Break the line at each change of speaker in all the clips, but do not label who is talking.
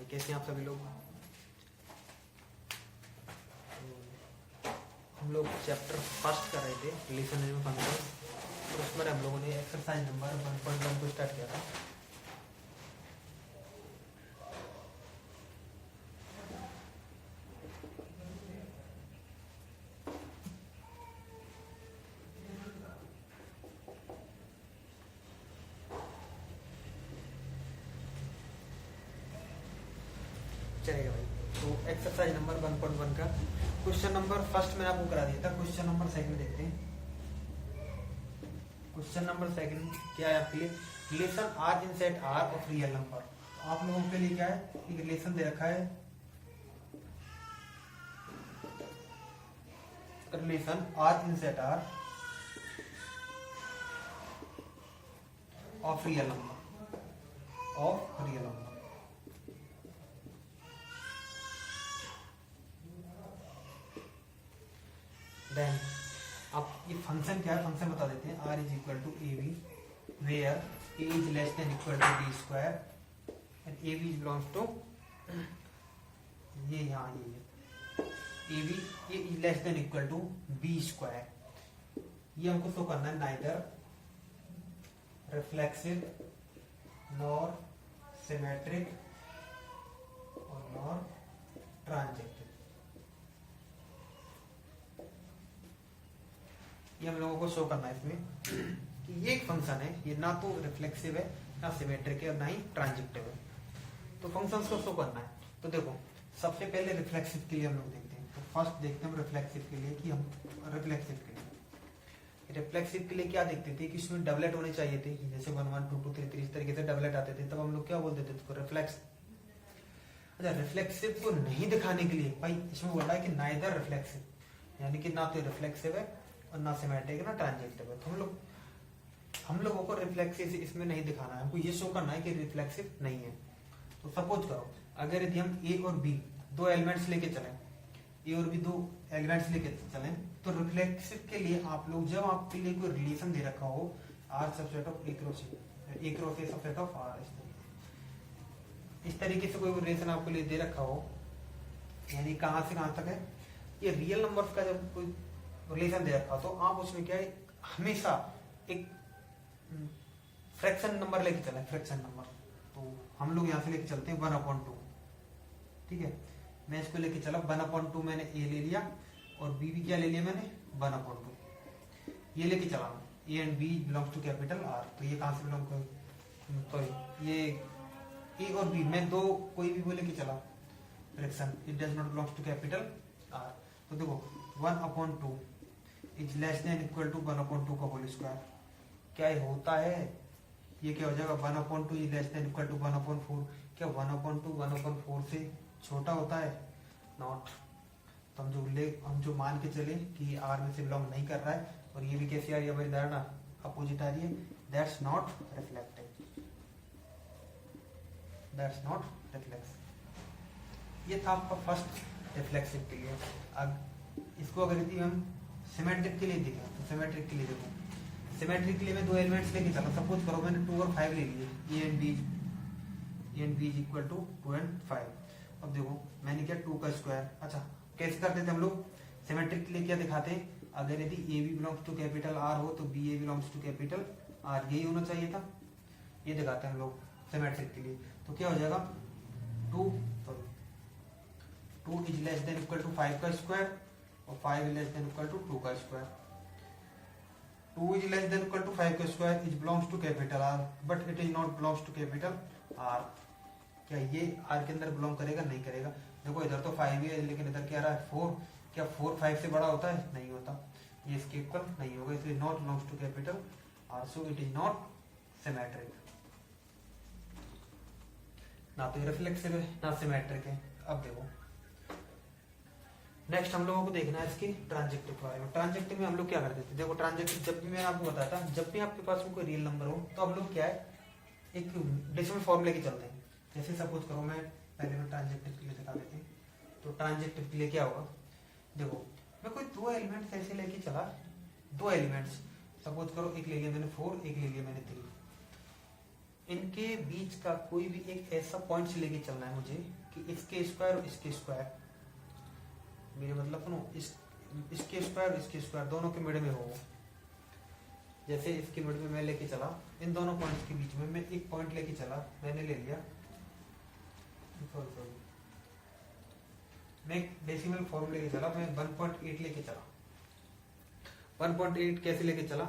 कैसे हैं आप सभी लोग। हम लोग चैप्टर फर्स्ट कर रहे थे रिलेशन एंड फंक्शन, तो उसमें हम लोगों ने एक्सरसाइज नंबर 1.1 को स्टार्ट किया था। चलेगा भाई, तो एक्सरसाइज नंबर 1.1 का क्वेश्चन नंबर फर्स्ट मैंने आपको करा दिया था। क्वेश्चन नंबर सेकंड देखते हैं। क्वेश्चन नंबर सेकंड क्या है आपके लिए, relation R in set R of real number. आप लोगों के लिए क्या है, एक रिलेशन दे रखा है, relation R in set R of real number, of real number. Then अब ये फंक्शन क्या है, फंक्शन बता देते हैं। R is equal to A B where A is less than equal to B square and A B belongs to, ये यहाँ ये ए बी ये is less than equal to B square. ये हमको शो करना है नाइदर रिफ्लेक्सिव नॉर सिमेट्रिक और nor ट्रांजेक्टिव। ये हम लोगों को शो करना है इसमें कि ये एक फंक्शन है, ये ना तो रिफ्लेक्सिव है ना सिमेट्रिक है और ना ही ट्रांजेक्टिव है। तो फंक्शंस को शो करना है। तो देखो सबसे पहले रिफ्लेक्सिव के लिए हम लोग देखते हैं। तो फर्स्ट देखते हैं हम रिफ्लेक्सिव के लिए कि हम रिफ्लेक्सिव के लिए क्या देखते थे कि इसमें डबलेट होने चाहिए थे, जैसे 1 1 2 2 3 3 इस तरीके से डबलेट आते थे, तब हम लोग क्या बोलते थे उसको रिफ्लेक्स। अच्छा, रिफ्लेक्सिव को नहीं दिखाने के लिए भाई इसमें बोला है कि नाइदर रिफ्लेक्सिव, यानी कि ना तो रिफ्लेक्सिव है और ना सिमेट्रिक है ना ट्रांजेक्टिव है। तो हम लोगों को रिफ्लेक्सिव इसमें नहीं दिखाना है, हमको ये शो करना है कि रिफ्लेक्सिव नहीं है। तो सपोज करो अगर यदि हम ए और बी दो एलिमेंट्स लेके चलें, ए और बी दो एलिमेंट्स लेके चलें, तो रिफ्लेक्सिव के लिए आप लोग जब आपके लिए कोई रिलेशन दे रखा हो R subset of A cross A subset of R, इस तरीके से कोई रिलेशन आपके लिए दे रखा हो, यानी कहां से कहां तक है, ये रियल नंबर्स का जब कोई रिलेशन दे रखा तो आप उसमें क्या है हमेशा एक फ्रैक्शन नंबर लेके चलें, फ्रैक्शन नंबर। तो हम लोग यहाँ से लेके चलते हैं 1/2, ठीक है। मैं इसको लेके चला 1/2, मैंने ए ले लिया और बी भी क्या ले लिया मैंने 1/2, ये लेके चला A and B belongs to capital R. तो ये कहां से बिलोंग कर, तो ये ए और बी मैं दो कोई भी वो लेके चला fraction, it does not belongs to capital R. तो देखो 1/2 is less than equal to 1/2 का होल स्क्वायर। क्या ये होता है, ये क्या हो जाएगा 1/2 is less than equal to 1/4। क्या 1/2 1/4 से छोटा होता है, नॉट। तो हम जो मान के चले कि आर में से बिलोंग नहीं कर रहा है, और ये भी कैसी आ रही है हमारी धारणा अपोजिट आ रही है, that's not reflective, that's not reflex. ये था आपका फर्स्ट रिफ्लेक्सिव के लिए। अब इसको अगर यदि हम सिमेट्रिक के लिए देखें, तो सिमेट्रिक के लिए देखो, सिमेट्रिक के लिए मैं दो एलिमेंट्स लेके चला, सपोज करो मैंने 2 और 5 ले लिए, A and B is equal to 2 and 5। अब देखो मैंने किया 2 का स्क्वायर। अच्छा, कैसे करते थे हम लोग सिमेट्रिक के लिए, क्या दिखाते हैं, अगर यदि A B belongs to capital R हो तो B A belongs to capital R, यही होना चाहिए था, ये दिखाते हैं हम लोग सिमेट्रिक के लिए। तो क्या हो जाएगा 2 is less than equal to 5 का स्क्वायर और 5 is less than equal to 2 का square. 2 is less than equal to 5 का square is belongs to capital R, but it is not belongs to capital R. क्या ये are के अंदर belong करेगा, नहीं करेगा। देखो इधर तो 5 है लेकिन इधर क्या रहा है 4। क्या 4 5 से बड़ा होता है, नहीं होता, ये इसके इक्वल नहीं होगा, इसलिए not belongs to capital R, so it is not symmetric. ना तो रिफ्लेक्सिव है ना सिमेट्रिक है। अब देखो नेक्स्ट हम लोगों को देखना है इसकी ट्रांजेक्टिव के बारे में। ट्रांजेक्टिव में हम लोग क्या करते थे, देखो ट्रांजेक्टिव जब भी मैंने आपको बताया था, जब भी आपके पास में कोई रियल नंबर हो तो हम लोग क्या है एक डेसिमल फॉर्म लेके चलते हैं। जैसे सपोज करो मैं पहले मैं ट्रांजेक्टिव के लिए दिखा देते हैं। तो ट्रांजेक्टिव के लिए क्या होगा, देखो मैं कोई दो एलिमेंट्स ऐसे लेके चला, दो एलिमेंट्स सपोज करो एक ले लिया मैंने 4, एक ले लिया मैंने 3। इनके बीच का कोई भी एक ऐसा पॉइंट से लेके चलना है मुझे कि इसके स्क्वायर और इसके स्क्वायर, मेरे मतलब सुनो, इसके स्क्वायर और इसके स्क्वायर दोनों के मिड में हो। जैसे इसके मिड में मैं लेके चला, इन दोनों पॉइंट्स के बीच में मैं एक पॉइंट लेके चला, मैंने ले लिया, सॉरी मैं डेसिमल फॉर्म लेके चला, मैं 1.8 लेके चला। 1.8 कैसे लेके चला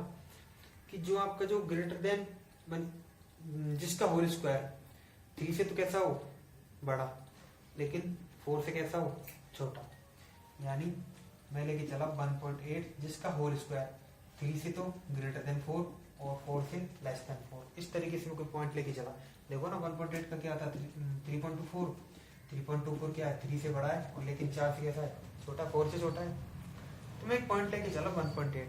कि जो आपका जो ग्रेटर देन जिसका होल स्क्वायर 3 से तो कैसा हो बड़ा, लेकिन 4 से कैसा हो छोटा, यानी मैं लेके चला 1.8 जिसका होल स्क्वायर 3 से तो ग्रेटर देन 4 और 4 से लेस देन 4। इस तरीके से मैं कोई पॉइंट लेके चला। देखो ना 1.8 का क्या था 3.24, 3.24 क्या है 3 से बड़ा है और लेकिन 4 से कैसा है छोटा, 4 से छोटा है। तो मैं एक पॉइंट लेके चला 1.8।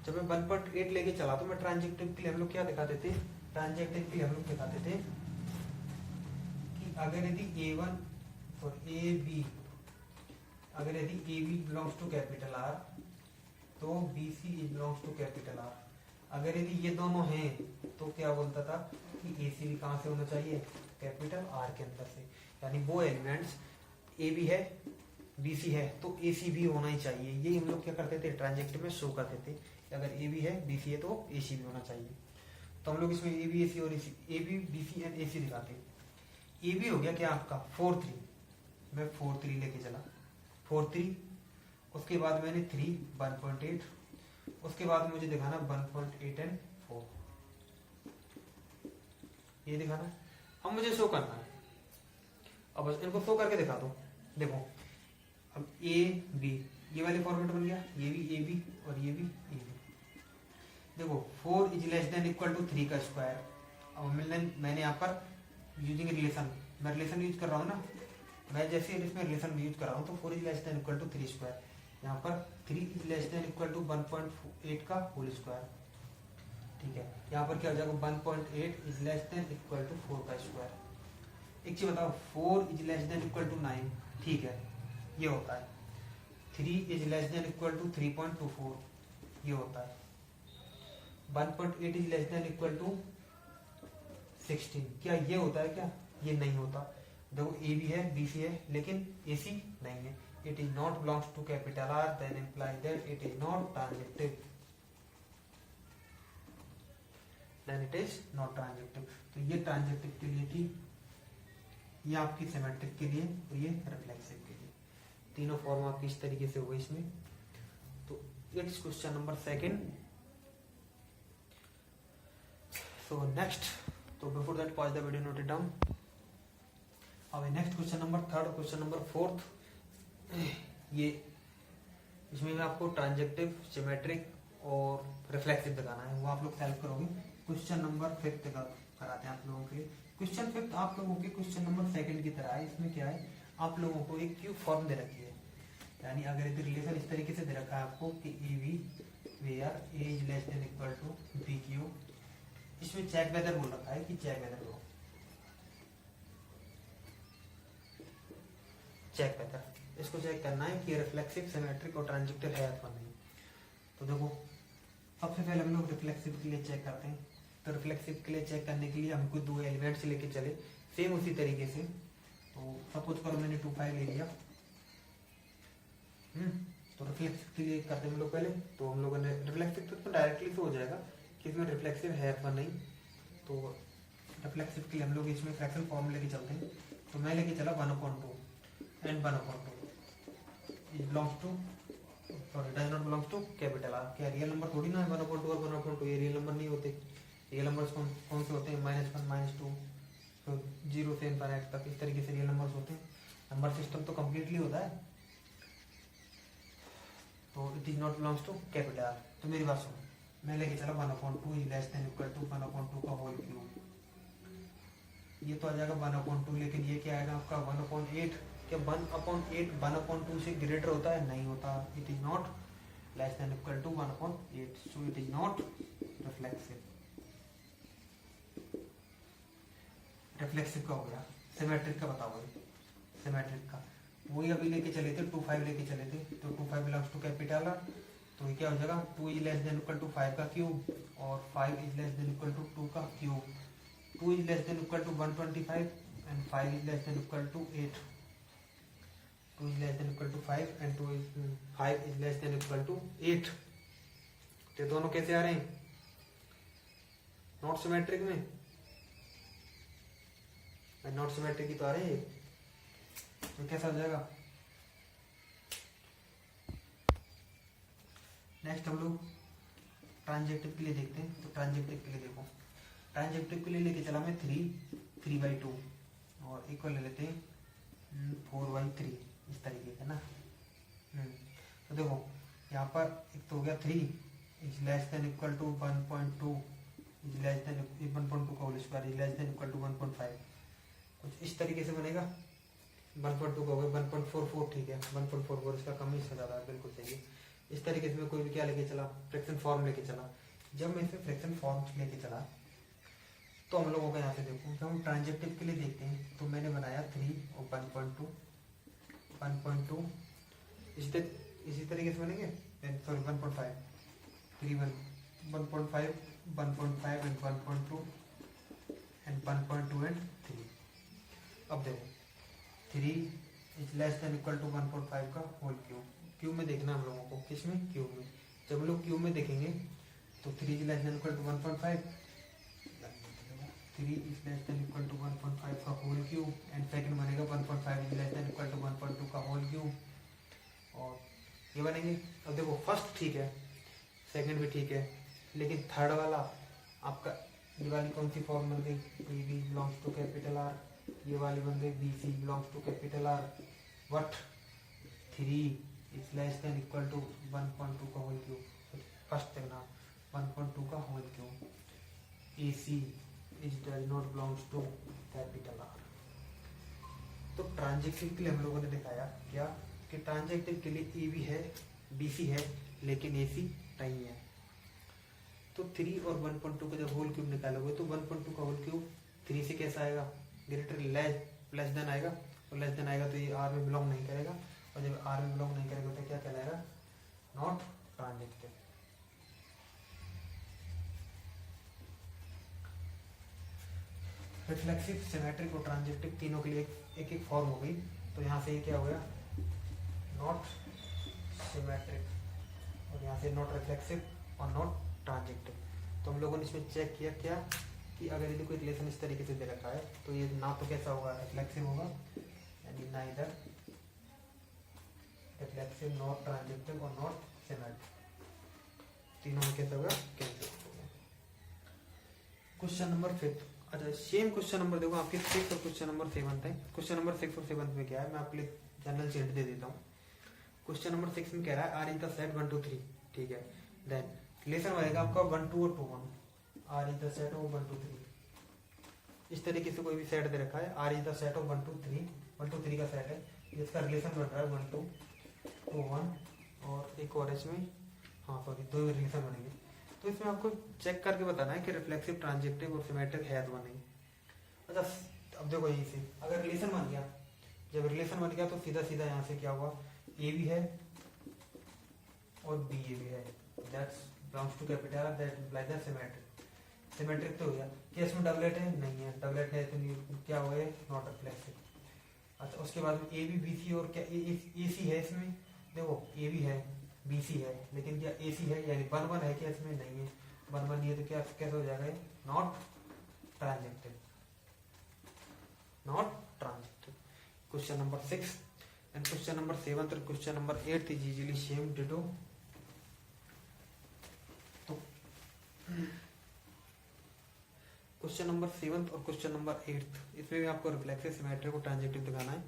जब मैं 1.8 लेके चला तो मैं ट्रांजेक्टिव के लिए हम लोग क्या दिखाते थे, ट्रांजेक्टिव के लिए हम लोग दिखाते थे कि अगर यदि A1 और AB, अगर यदि AB belongs to capital R तो BC belongs to capital R। अगर यदि ये दोनों हैं तो क्या बोलता था कि AC भी कहाँ से होना चाहिए, कैपिटल R के अंदर से। यानी वो एलिमेंट्स AB है BC है तो AC भी होना ही चाहिए। ये हम लोग क्या करते थे ट्रांजेक्टिव में शो करते थे, अगर AB है BC है तो AC भी होना चाहिए। तो हम लोग इसमें AB AC और AB BC एंड AC दिखाते। AB हो गया क्या आपका 4 3, मैं 4 3 लेके चला 4 3, उसके बाद मैंने 3 1.8, उसके बाद मुझे दिखाना 1.8 एंड 4, ये दिखाना। अब मुझे शो करना है, अब बस इनको शो करके दिखा दो। देखो अब A B ये वाले फॉर्मेट बन गया, ये भी A B और ये भी A B। देखो 4 is less than equal to 3 का स्क्वायर। अब मैंने यहाँ पर यूजिंग रिलेशन, मैं रिलेशन यूज कर रहा हूँ ना, मैं जैसे इसमें रिलेशन यूज कर रहा हूँ तो 4 is less than equal to 3 square, यहाँ पर 3 is less than equal to 1.8 का होल स्क्वायर। ठीक है, यहाँ पर क्या हो जाएगा 1.8 is less than equal to 4 का स्क्वायर। एक चीज बताओ 4 is less than equal to 9, ठीक है ये होता है। 3 is less than equal to 3.24, ये होता है। 1.8 is less than equal to 16, क्या ये होता है क्या, ये नहीं होता। देखो ए बी है बी सी है लेकिन ए सी नहीं है। It is not belongs to capital R, then imply that it is not transitive, then it is not transitive. तो ये ट्रांजेक्टिव के लिए थी, ये आपकी सिमेट्रिक के लिए और ये रिफ्लेक्सिव के लिए। तीनों फॉर्म आपकी इस तरीके से हुए इसमें। तो it's question number 2। So next, so before that pause the video, note it down. अब next question number 3, question number 4, ये इसमें मैं आपको ट्रांजेक्टिव, सिमेट्रिक और रिफ्लेक्सिव दिखाना है, वो आप लोग सॉल्व करोगे। क्वेश्चन नंबर 5 कराते हैं आप लोगों के लिए। क्वेश्चन 5 आप लोगों के क्वेश्चन नंबर 2 की तरह है। इसमें क्या है, आप लोगों को एक क्यूब फॉर्म दे रखी है, यानी अगर यदि रिलेशन इस तरीके से दे रखा है आपको कि A B where A is less than equal to B cube, इसमें चेक वेदर बोल रखा है कि चेक वेदर लो, चेक वेदर इसको चेक करना है कि रिफ्लेक्सिव, सिमेट्रिक और ट्रांजेक्टिव है अथवा नहीं। तो देखो सबसे पहले हम लोग रिफ्लेक्सिव के लिए चेक करते हैं। तो रिफ्लेक्सिव के लिए चेक करने के लिए हमको 2 एलिमेंट्स लेके चले सेम उसी तरीके से। तो सपोज करो मैंने 2 5 ले लिया। तो रिफ्लेक्सिव के लिए करते हैं हम लोग पहले। तो हम लोगों ने रिफ्लेक्सिव तो डायरेक्टली से हो जाएगा कि इसमें रिफ्लेक्सिव है अथवा नहीं। तो रिफ्लेक्सिव के लिए हम लोग इसमें फ्रैक्शनल फॉर्म लेके चलते हैं। तो मैं लेके चला 1/2 and 1/2 it belongs to, sorry does not belongs to capital R. क्या रियल नंबर थोड़ी ना है 1/2 और 1/2, ये रियल नंबर नहीं होते। रियल नंबर्स कौन से होते हैं, -1 -2, तो 0 से इनफाइनाइट तक इस तरीके से रियल नंबर्स होते हैं। नंबर सिस्टम तो कम्प्लीटली होता है। तो it is not belongs to capital R. तो मेरी बात सुनो, मैं लेके चला 1/2 is less than equal to 1/2 का होल क्यूब। ये तो आ जाएगा 1/2, लेकिन ये क्या आएगा आपका 1/8। क्या 1/8 1/2 से ग्रेटर होता है, नहीं होता। It is not less than equal to 1/8, so it is not reflexive. Reflexive का हो गया। सिमेट्रिक का बताओ, सिमेट्रिक का वही अभी लेके चले थे 2 5 लेके चले थे। तो 2 5 बिलोंग्स टू कैपिटल आर। तो ये क्या हो जाएगा 2 is less than equal to 5 का क्यूब और 5 is less than equal to 2 का cube. 2 is less than equal to 125 and 5 is less than equal to 8. 2 is less than equal to 5 and 5 is less than equal to 8. तो दोनों कैसे आ रहे हैं? Not symmetric में, not symmetric ही तो आ रहे हैं, तो कैसा हो जाएगा? नेक्स्ट हम लोग ट्रांजेक्टिव के लिए देखते हैं। तो ट्रांजेक्टिव के लिए देखो, ट्रांजेक्टिव के लिए लेके चला मैं 3/2 और इक्वल ले लेते हैं 4/3, इस तरीके से ना। तो देखो यहाँ पर एक तो हो गया 3 is less than equal to 1.2 is less than 1.2 का whole square is less than equal to 1.5, कुछ इस तरीके से बनेगा। 1.2 का हो गया 1.44, ठीक है 1.44, इसका कम ही इसका ज़्यादा है, बिल्कुल सही है। इस तरीके से मैं कोई भी क्या लेके चला, फ्रैक्शन फॉर्म लेके चला। जब मैं इसे फ्रैक्शन फॉर्म लेके चला तो हम लोगों को यहाँ से देखो, जब हम ट्रांजेक्टिव के लिए देखते हैं तो मैंने बनाया 3 और 1.2 इसी तरीके से बनेंगे, सॉरी 1.5 3 1.5 1.5 एंड 1.2 एंड 1.2 एंड 3। अब देखो 3 is less than equal to 1.5 का होल क्यूब में देखना हम लोगों को, किसमें? क्यूब में। जब हम लोग क्यूब में देखेंगे तो 3 is less than equal to 1.5, 3 is less than equal to 1.5 का होल क्यूब एंड सेकंड बनेगा 1.5 is less than equal to 1.2 का होल क्यूब, और ये बनेंगे। अब देखो फर्स्ट ठीक है, सेकंड भी ठीक है, लेकिन थर्ड वाला आपका ये वाली कौन सी फॉर्म बन गई? A B belongs to capital R, ये वाली बन गई B C belongs to capital R. What 3 is less than equal to 1.2 का होल क्यूब, फर्स्ट देखना 1.2 का whole cube. A C is does not belongs to capital R. तो transitive के लिए हम लोगों ने दिखाया क्या कि ट्रांजेक्टिव के लिए ए बी है, बी सी है, लेकिन ए सी नहीं है। तो 3 और 1.2 का जब होल क्यूब निकालोगे तो 1.2 का होल क्यूब 3 से कैसा आएगा? ग्रेटर लेस देन आएगा, और लेस देन आएगा तो ये आर में बिलोंग नहीं करेगा, और जब आर में बिलोंग नहीं करेगा तो क्या कहलाएगा? नॉट ट्रांजेक्टिव। रिफ्लेक्सिव, सिमेट्रिक और ट्रांजेक्टिव तीनों के लिए एक एक फॉर्म हो गई। तो यहाँ से ये क्या हो गया? नॉट सिमेट्रिक, और यहाँ से नॉट रिफ्लेक्सिव और नॉट ट्रांजेक्टिव। तो हम लोगों ने इसमें चेक किया क्या कि अगर यदि कोई रिलेशन इस तरीके से दे रखा है तो ये ना तो कैसा होगा? रिफ्लेक्सिव होगा, यानी ना इधर रिफ्लेक्सिव, नॉट ट्रांजेक्टिव और नॉट सिमेट्रिक, तीनों में कैसा होगा? कैंसिल हो गया। Question number 5। अच्छा सेम क्वेश्चन नंबर देखो आपके 6 और क्वेश्चन नंबर 7 है। क्वेश्चन नंबर 6 और 7 में क्या है, मैं आपके लिए जनरल सेट दे देता हूँ। क्वेश्चन नंबर 6 में कह रहा है आर इज द सेट 1 2 3, ठीक है। देन रिलेशन बनेगा आपका 1 2 और 2 1, R is the set of 1 2 3। इस तरीके से कोई भी सेट दे रखा है, R is the set of 1 2 3, 1 2 3 का सेट है, इसका रिलेशन बन रहा है 1 2 2 1, और एक और इसमें हाँ सॉरी 2 रिलेशन बनेंगे। तो इसमें आपको चेक करके बताना है कि रिफ्लेक्सिव, ट्रांजेक्टिव और सिमेट्रिक है तो नहीं। अच्छा अब देखो यही से अगर रिलेशन बन गया, जब रिलेशन बन गया तो सीधा सीधा यहाँ से क्या हुआ? ए भी है और बी ए भी है, that's belongs to capital R, that implies the symmetric. Symmetric तो हो गया। क्या इसमें डबलेट है? नहीं है, डबलेट है तो क्या हुआ? Not reflexive. अच्छा उसके बाद में ए बी बी सी और क्या ए सी है इसमें? देखो ए बी है, बी सी है, लेकिन क्या ए सी है? यानी 1 1 है क्या इसमें? नहीं है, 1 1 नहीं है तो क्या कैसे हो जाएगा? Not transitive, not transitive. Question number 6 and question number 7 और question number 8 is easily same ditto. तो क्वेश्चन नंबर 7 और क्वेश्चन नंबर 8 इसमें भी आपको रिफ्लेक्सिव, सिमेट्रिक और ट्रांजेक्टिव दिखाना है।